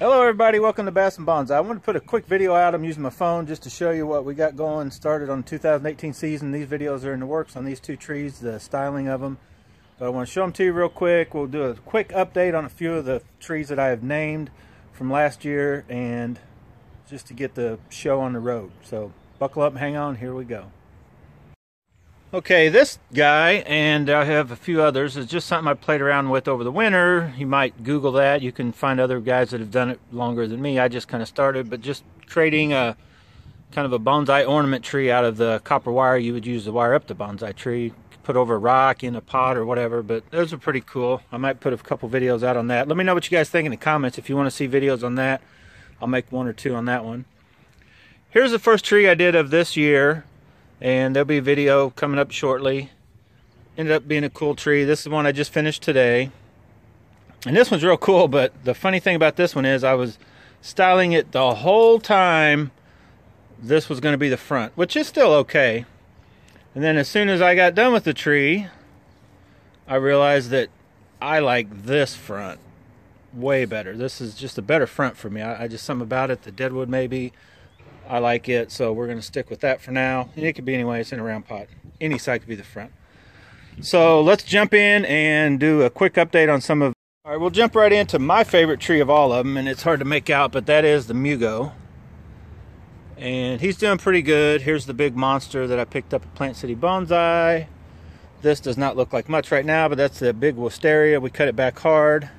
Hello everybody, welcome to Bass and Bonsai. I want to put a quick video out. I'm using my phone just to show you what we got going, started on the 2018 season. These videos are in the works on these two trees, the styling of them. But I want to show them to you real quick. We'll do a quick update on a few of the trees that I have named from last year, and just to get the show on the road. So buckle up and hang on, here we go. Okay, this guy, and I have a few others, is just something I played around with over the winter. You might Google that. You can find other guys that have done it longer than me. I just kind of started, but just creating a kind of a bonsai ornament tree out of the copper wire you would use to wire up the bonsai tree. Put over a rock in a pot or whatever, but those are pretty cool. I might put a couple videos out on that. Let me know what you guys think in the comments. If you want to see videos on that, I'll make one or two on that one. Here's the first tree I did of this year, and there'll be a video coming up shortly. Ended up being a cool tree. This is the one I just finished today, and this one's real cool. But the funny thing about this one is I was styling it the whole time this was going to be the front, which is still okay. And then as soon as I got done with the tree, I realized that I like this front way better. This is just a better front for me. I just, something about it, the deadwood maybe, I like it, so we're going to stick with that for now. And it could be anyway, it's in a round pot. Any side could be the front. So let's jump in and do a quick update on some of... Alright, we'll jump right into my favorite tree of all of them, and it's hard to make out, but that is the Mugo. And he's doing pretty good. Here's the big monster that I picked up at Plant City Bonsai. This does not look like much right now, but that's the big wisteria. We cut it back hard.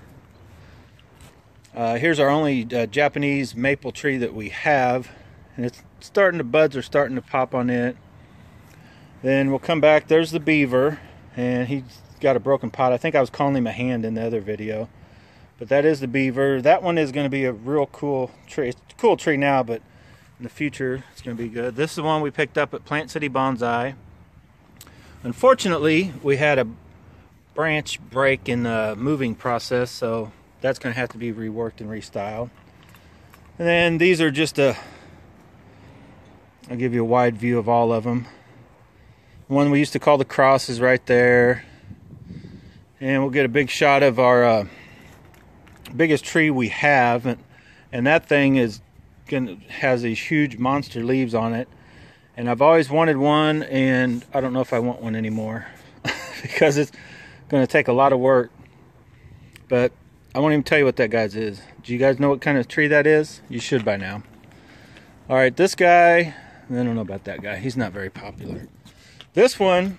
Here's our only Japanese maple tree that we have. And it's starting to, buds are starting to pop on it. Then we'll come back. There's the beaver, and he's got a broken pot. I think I was calling him a hand in the other video. But that is the beaver. That one is going to be a real cool tree. It's a cool tree now, but in the future it's going to be good. This is the one we picked up at Plant City Bonsai. Unfortunately, we had a branch break in the moving process, so that's going to have to be reworked and restyled. And then these are just I'll give you a wide view of all of them. The one we used to call the cross is right there. And we'll get a big shot of our biggest tree we have. And that thing has these huge monster leaves on it. And I've always wanted one, and I don't know if I want one anymore. Because it's going to take a lot of work. But I won't even tell you what that guy's is. Do you guys know what kind of tree that is? You should by now. Alright, this guy... I don't know about that guy. He's not very popular. This one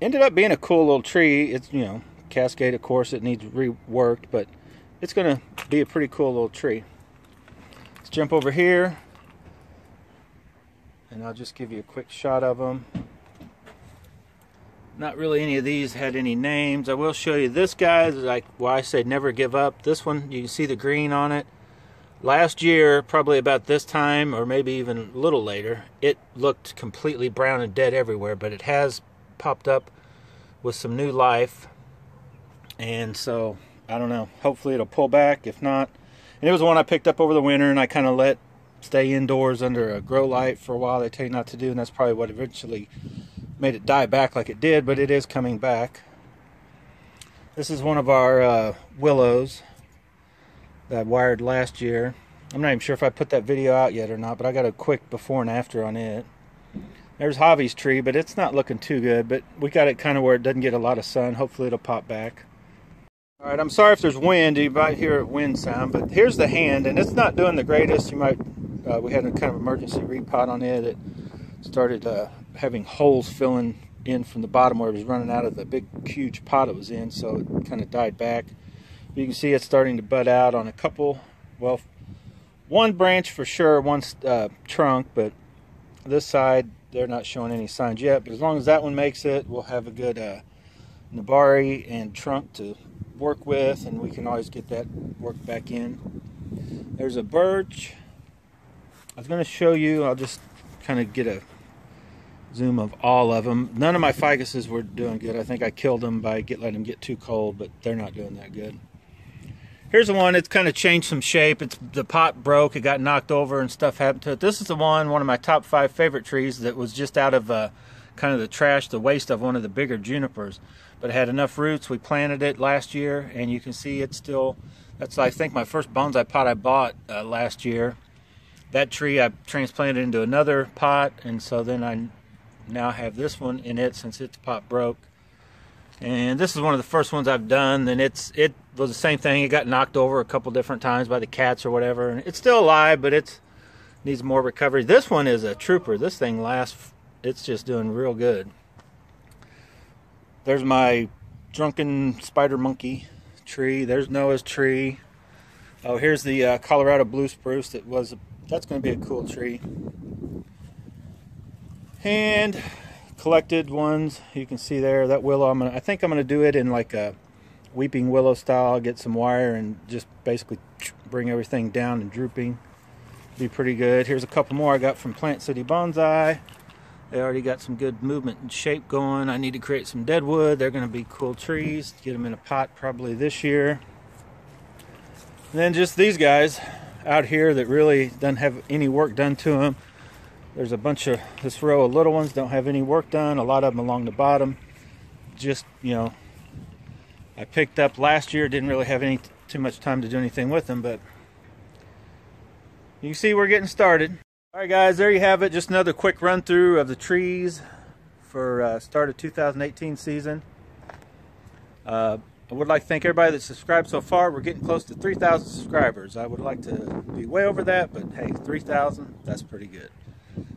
ended up being a cool little tree. It's, you know, cascade, of course, it needs reworked, but it's going to be a pretty cool little tree. Let's jump over here, and I'll just give you a quick shot of them. Not really any of these had any names. I will show you this guy, like why I say never give up. This one, you can see the green on it. Last year, probably about this time, or maybe even a little later, it looked completely brown and dead everywhere, but it has popped up with some new life. And so, I don't know, hopefully it'll pull back. If not, and it was one I picked up over the winter, and I kind of let stay indoors under a grow light for a while. They tell you not to do, and that's probably what eventually made it die back like it did, but it is coming back. This is one of our willows that I wired last year. I'm not even sure if I put that video out yet or not, but I got a quick before and after on it. There's Javi's tree, but it's not looking too good, but we got it kind of where it doesn't get a lot of sun. Hopefully it'll pop back. Alright, I'm sorry if there's wind. You might hear a wind sound, but here's the hand, and it's not doing the greatest. You might, we had a kind of emergency repot on it. It started having holes filling in from the bottom where it was running out of the big huge pot it was in, so it kind of died back. You can see it's starting to bud out on a couple, well, one branch for sure, one trunk, but this side, they're not showing any signs yet. But as long as that one makes it, we'll have a good nabari and trunk to work with, and we can always get that worked back in. There's a birch. I was going to show you, I'll just kind of get a zoom of all of them. None of my ficuses were doing good. I think I killed them by letting them get too cold, but they're not doing that good. Here's the one that's kind of changed some shape. The pot broke, it got knocked over and stuff happened to it. This is the one of my top 5 favorite trees that was just out of kind of the trash, the waste of one of the bigger junipers. But it had enough roots. We planted it last year, and you can see it's still That's, I think, my first bonsai pot I bought last year. That tree I transplanted into another pot, and so then I now have this one in it since its pot broke. And this is one of the first ones I've done, and it was the same thing. It got knocked over a couple different times by the cats or whatever. And it's still alive, but it needs more recovery. This one is a trooper. This thing lasts, it's just doing real good. There's my drunken spider monkey tree. There's Noah's tree. Oh, here's the Colorado blue spruce. That's going to be a cool tree. And collected ones, you can see there, that willow, I think I'm going to do it in like a weeping willow style. I'll get some wire and just basically bring everything down and drooping. Be pretty good. Here's a couple more I got from Plant City Bonsai. They already got some good movement and shape going. I need to create some deadwood. They're going to be cool trees. Get them in a pot probably this year. And then just these guys out here that really doesn't have any work done to them. There's a bunch of, this row of little ones don't have any work done. A lot of them along the bottom. Just, you know, I picked up last year. Didn't really have too much time to do anything with them, but you can see we're getting started. All right, guys, there you have it. Just another quick run through of the trees for start of 2018 season. I would like to thank everybody that subscribed so far. We're getting close to 3,000 subscribers. I would like to be way over that, but hey, 3,000, that's pretty good.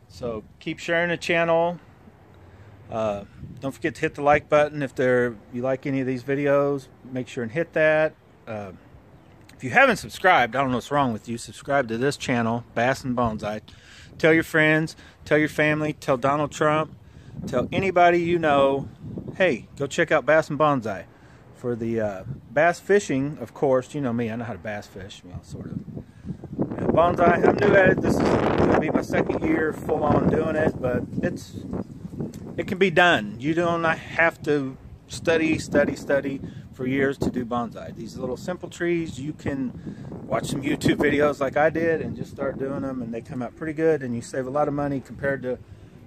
So keep sharing the channel. Don't forget to hit the like button if you like any of these videos. Make sure and hit that. If you haven't subscribed, I don't know what's wrong with you. Subscribe to this channel, Bass and Bonsai. Tell your friends, tell your family, tell Donald Trump, tell anybody you know, hey, go check out Bass and Bonsai. For the bass fishing, of course, you know me, I know how to bass fish, well, sort of. And bonsai, I'm new at it. This is going to be my second year full on doing it, but it can be done. You don't have to study for years to do bonsai. These little simple trees, you can watch some YouTube videos like I did and just start doing them, and they come out pretty good, and you save a lot of money compared to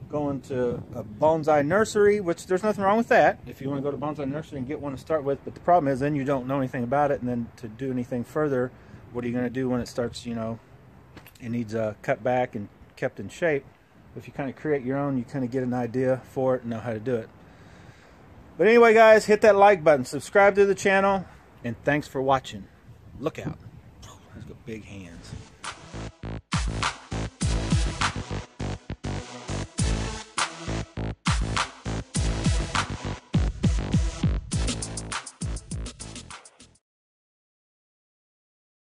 going to a bonsai nursery, which there's nothing wrong with that if you want to go to bonsai nursery and get one to start with. But the problem is then you don't know anything about it, and then to do anything further, what are you going to do when it starts, you know, it needs cut back and kept in shape. If you kind of create your own, you kind of get an idea for it and know how to do it. But anyway, guys, hit that like button, subscribe to the channel, and thanks for watching. Look out. He's got big hands.